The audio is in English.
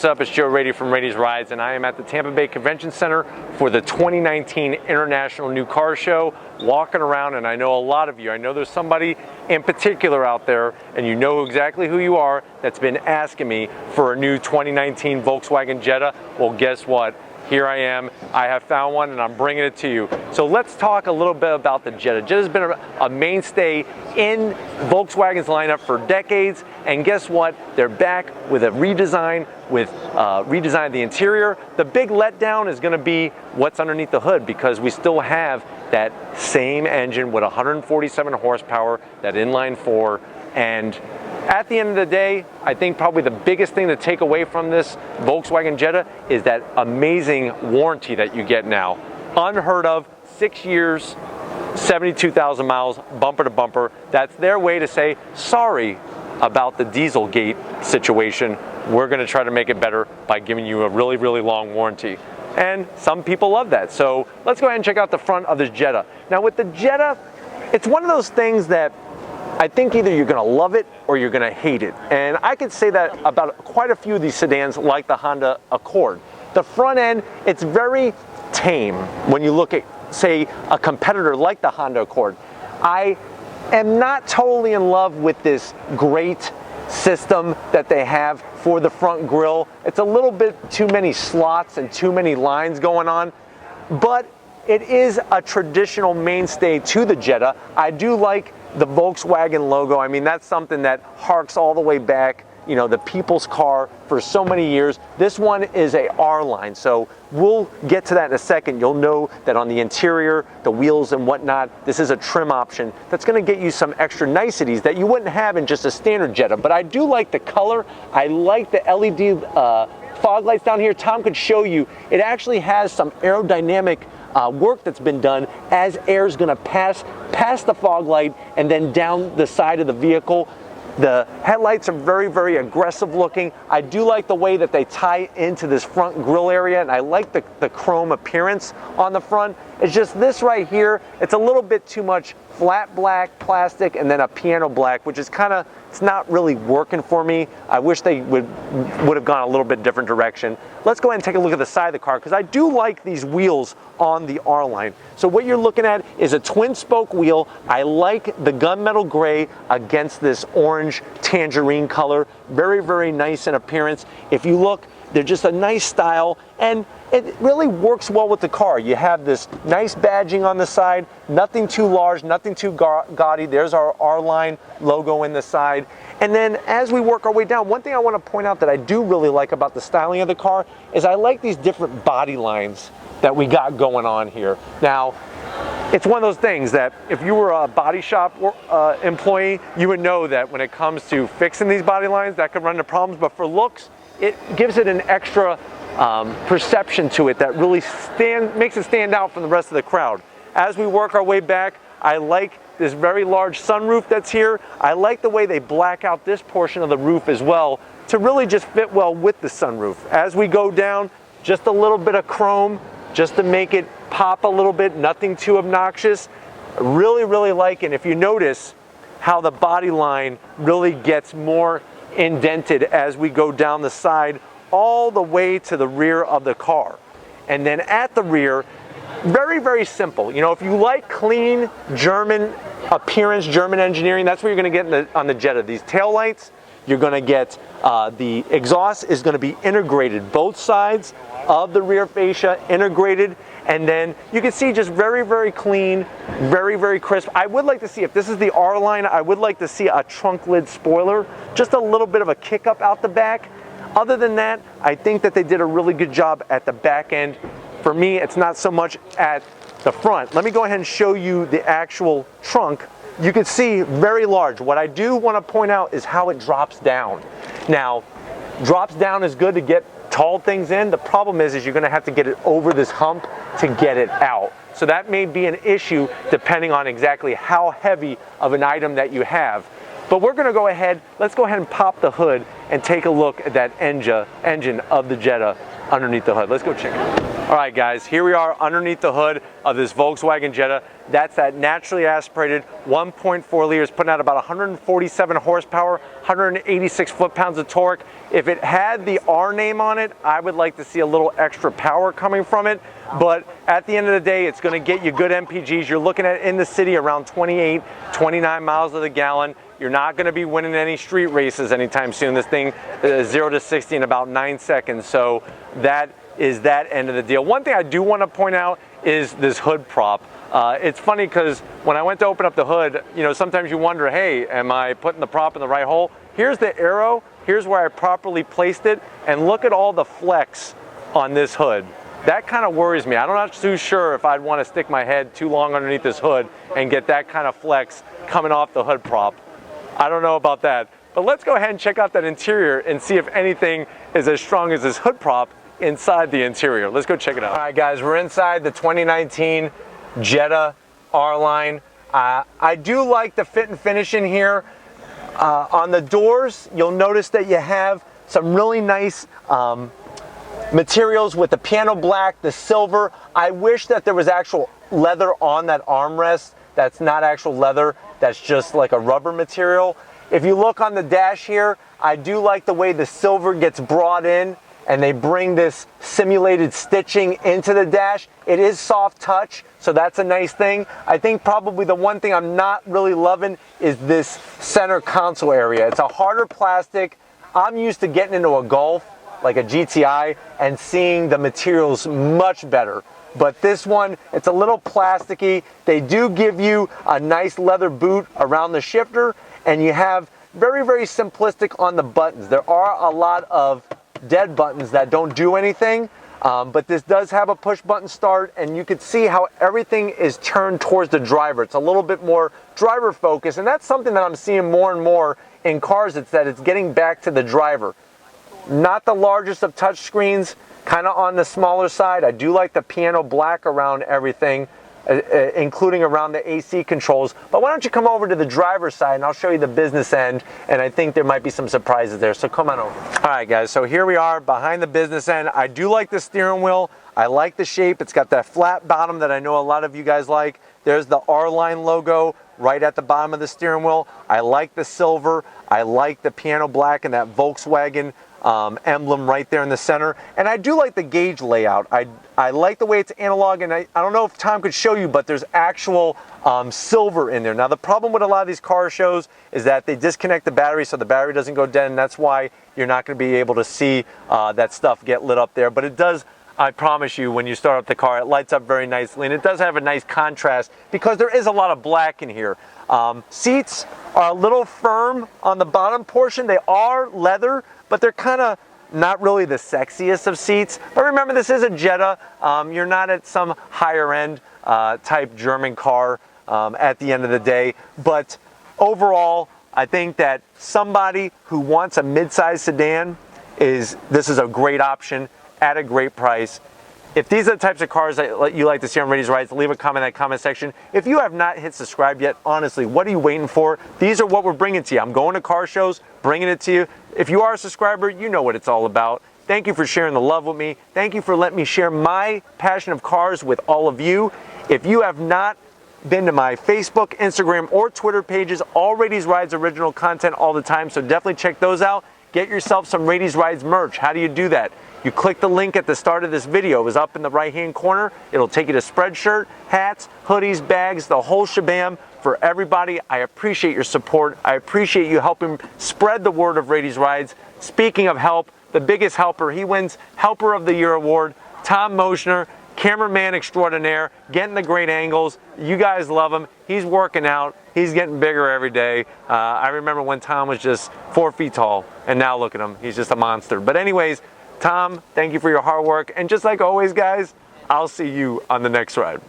what's up? It's Joe Rady from Rady's Rides, and I am at the Tampa Bay Convention Center for the 2019 International New Car Show, walking around, and I know a lot of you, I know there's somebody in particular out there, and you know exactly who you are, that's been asking me for a new 2019 Volkswagen Jetta. Well, guess what? Here I am. I have found one and I'm bringing it to you. So let's talk a little bit about the Jetta. Jetta's been a mainstay in Volkswagen's lineup for decades, and guess what? They're back with a redesign, redesign of the interior. The big letdown is going to be what's underneath the hood, because we still have that same engine with 147 horsepower, that inline four, and at the end of the day, I think probably the biggest thing to take away from this Volkswagen Jetta is that amazing warranty that you get now. Unheard of, 6 years, 72,000 miles, bumper to bumper. That's their way to say, sorry about the Dieselgate situation. We're gonna try to make it better by giving you a really, really long warranty. And some people love that. So let's go ahead and check out the front of this Jetta. Now with the Jetta, it's one of those things that I think either you're going to love it or you're going to hate it. And I could say that about quite a few of these sedans, like the Honda Accord. The front end, it's very tame when you look at, say, a competitor like the Honda Accord. I am not totally in love with this great system that they have for the front grille. It's a little bit too many slots and too many lines going on, but it is a traditional mainstay to the Jetta. I do like the Volkswagen logo. I mean, that's something that harks all the way back, you know, the people's car for so many years. This one is a R-line, so we'll get to that in a second. You'll know that on the interior, the wheels and whatnot, this is a trim option that's going to get you some extra niceties that you wouldn't have in just a standard Jetta. But I do like the color. I like the LED fog lights down here. Tom could show you. It actually has some aerodynamic work that's been done as air is going to pass the fog light and then down the side of the vehicle. The headlights are very, very aggressive looking. I do like the way that they tie into this front grille area, and I like the chrome appearance on the front. It's just this right here, it's a little bit too much flat black plastic and then a piano black, which is kind of, it's not really working for me. I wish they would have gone a little bit different direction. Let's go ahead and take a look at the side of the car, because I do like these wheels on the R-line. So what you're looking at is a twin spoke wheel. I like the gunmetal gray against this orange tangerine color. Very, very nice in appearance. If you look, they're just a nice style, and it really works well with the car. You have this nice badging on the side, nothing too large, nothing too gaudy. There's our R-line logo in the side. And then as we work our way down, one thing I want to point out that I do really like about the styling of the car is I like these different body lines that we got going on here. Now, it's one of those things that if you were a body shop employee, you would know that when it comes to fixing these body lines, that could run into problems. But for looks, it gives it an extra perception to it that really makes it stand out from the rest of the crowd. As we work our way back, I like this very large sunroof that's here. I like the way they black out this portion of the roof as well to really just fit well with the sunroof. As we go down, just a little bit of chrome just to make it pop a little bit, nothing too obnoxious. Really, really like it. If you notice how the body line really gets more indented as we go down the side all the way to the rear of the car. And then at the rear, very, very simple. You know, if you like clean German appearance, German engineering, that's what you're going to get on the Jetta. These taillights, you're going to get the exhaust is going to be integrated, both sides of the rear fascia integrated. And then you can see just very, very clean, very, very crisp. I would like to see, if this is the R-line, I would like to see a trunk lid spoiler, just a little bit of a kick up out the back. Other than that, I think that they did a really good job at the back end. For me, it's not so much at the front. Let me go ahead and show you the actual trunk. You can see very large. What I do want to point out is how it drops down. Now, drops down is good to get tall things in. The problem is you're going to have to get it over this hump to get it out. So that may be an issue depending on exactly how heavy of an item that you have. But we're going to go ahead, let's go ahead and pop the hood and take a look at that engine of the Jetta underneath the hood. Let's go check it out. All right, guys, here we are underneath the hood of this Volkswagen Jetta. That's that naturally aspirated 1.4 liters, putting out about 147 horsepower, 186 foot-pounds of torque. If it had the R name on it, I would like to see a little extra power coming from it. But at the end of the day, it's going to get you good MPGs. You're looking at in the city around 28, 29 miles to the gallon. You're not going to be winning any street races anytime soon. This thing is 0 to 60 in about 9 seconds. So that is that end of the deal. One thing I do want to point out is this hood prop. It's funny because when I went to open up the hood, you know, sometimes you wonder, hey, am I putting the prop in the right hole? Here's the arrow. Here's where I properly placed it. And look at all the flex on this hood. That kind of worries me. I'm not too sure if I'd want to stick my head too long underneath this hood and get that kind of flex coming off the hood prop. I don't know about that. But let's go ahead and check out that interior and see if anything is as strong as this hood prop inside the interior. Let's go check it out. All right, guys, we're inside the 2019 Jetta R-line. I do like the fit and finish in here. On the doors, you'll notice that you have some really nice materials with the piano black, the silver. I wish that there was actual leather on that armrest. That's not actual leather. That's just like a rubber material. If you look on the dash here, I do like the way the silver gets brought in and they bring this simulated stitching into the dash. It is soft touch, so that's a nice thing. I think probably the one thing I'm not really loving is this center console area. It's a harder plastic. I'm used to getting into a Golf, like a GTI, and seeing the materials much better. But this one, it's a little plasticky. They do give you a nice leather boot around the shifter, and you have very, very simplistic on the buttons. There are a lot of dead buttons that don't do anything, but this does have a push button start, and you can see how everything is turned towards the driver. It's a little bit more driver focused, and that's something that I'm seeing more and more in cars. It's that it's getting back to the driver. Not the largest of touch screens, kind of on the smaller side. I do like the piano black around everything, including around the AC controls. But why don't you come over to the driver's side and I'll show you the business end, and I think there might be some surprises there, so come on over. All right, guys, so here we are behind the business end. I do like the steering wheel. I like the shape. It's got that flat bottom that I know a lot of you guys like. There's the R-line logo right at the bottom of the steering wheel. I like the silver. I like the piano black and that Volkswagen emblem right there in the center. And I do like the gauge layout. I like the way it's analog, and I don't know if Tom could show you, but there's actual silver in there. Now, the problem with a lot of these car shows is that they disconnect the battery so the battery doesn't go dead, and that's why you're not going to be able to see that stuff get lit up there. But it does, I promise you, when you start up the car, it lights up very nicely, and it does have a nice contrast because there is a lot of black in here. Seats are a little firm on the bottom portion. They are leather, but they're kind of not really the sexiest of seats. But remember, this is a Jetta. You're not at some higher end type German car at the end of the day. But overall, I think that somebody who wants a mid-size sedan, this is a great option at a great price. If these are the types of cars that you like to see on Rady's Rides, leave a comment in that comment section. If you have not hit subscribe yet, honestly, what are you waiting for? These are what we're bringing to you. I'm going to car shows, bringing it to you. If you are a subscriber, you know what it's all about. Thank you for sharing the love with me. Thank you for letting me share my passion of cars with all of you. If you have not been to my Facebook, Instagram, or Twitter pages, all Rady's Rides original content all the time, so definitely check those out. Get yourself some Rady's Rides merch. How do you do that? You click the link at the start of this video. It was up in the right-hand corner. It'll take you to Spreadshirt, hats, hoodies, bags, the whole shabam for everybody. I appreciate your support. I appreciate you helping spread the word of Rady's Rides. Speaking of help, the biggest helper, he wins Helper of the Year award. Tom Moschner, cameraman extraordinaire, getting the great angles. You guys love him. He's working out. He's getting bigger every day. I remember when Tom was just 4 feet tall, and now look at him. He's just a monster. But anyways, Tom, thank you for your hard work. And just like always, guys, I'll see you on the next ride.